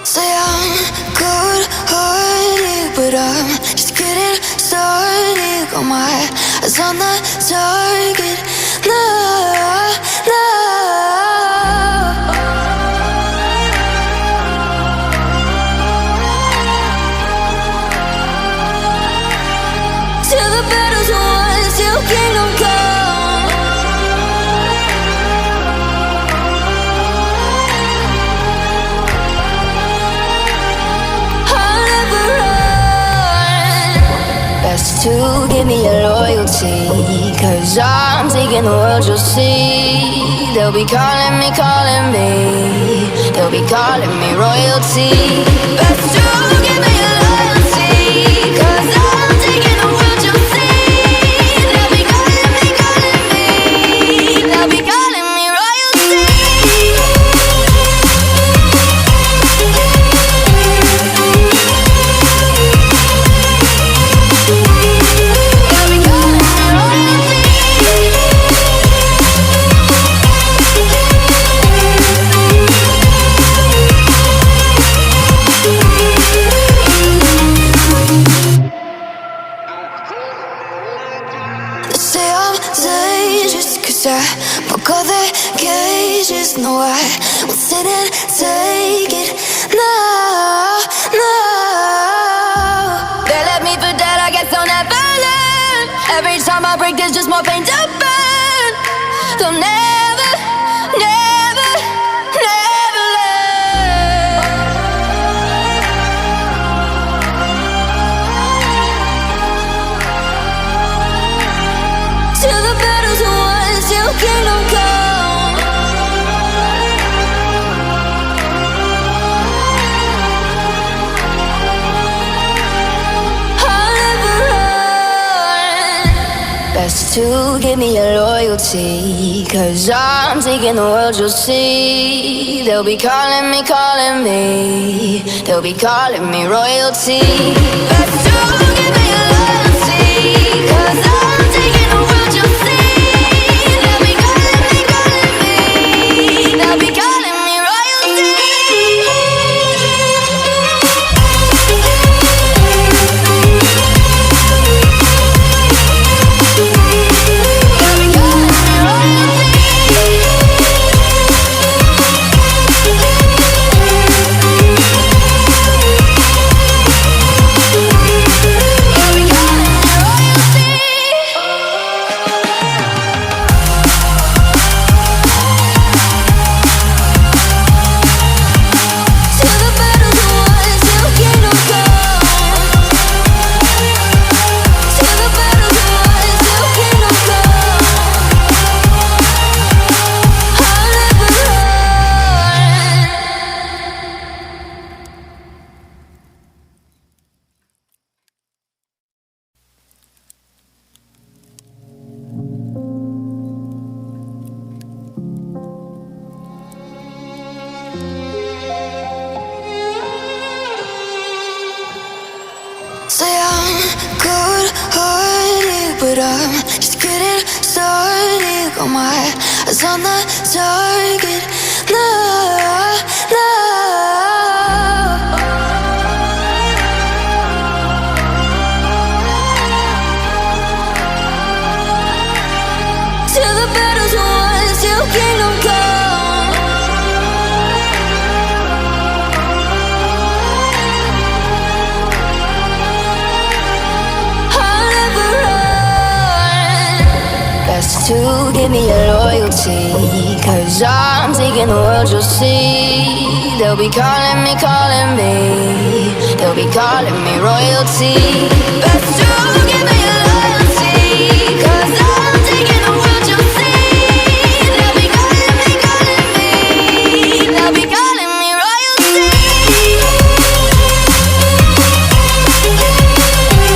Say I'm good-hearted, but I'm just getting started. Got my eyes on the target. No, no. Till the battle's won, till kingdom come. I'll never run. Best to give me your loyalty, 'cause I'm taking the world, you'll see. They'll be calling me, they'll be calling me royalty. Best to give me your loyalty, 'cause I'm taking the world, you'll see. They'll be calling me, they'll be calling me royalty. They'll be calling me royalty. They say I'm dangerous, 'cause I broke all their cages. No, I won't sit and take it. No, no. They left me for dead, I guess I'll never learn. Every time I break, there's just more pain to burn. They'll never, never, never learn. Till the battle's won, till kingdom come. I'll never run. Best to give me your loyalty, 'cause I'm taking the world, you'll see. They'll be calling me, they'll be calling me royalty. Best to give me your loyalty, 'cause I'm taking the world, you'll see. They'll be calling me, they'll be calling me royalty. They'll be calling me royalty. They'll be calling me royalty. Till the battle's won, till kingdom come. Till the battle's won, till kingdom come. I'll never run. Say I'm good-hearted, but I'm just getting started. Got my eyes on the target. No, no. Till the battle's won, till kingdom come. I'll never run. Best to give me your loyalty, 'cause I'm taking the world, you'll see. They'll be calling me, they'll be calling me royalty. Best to give me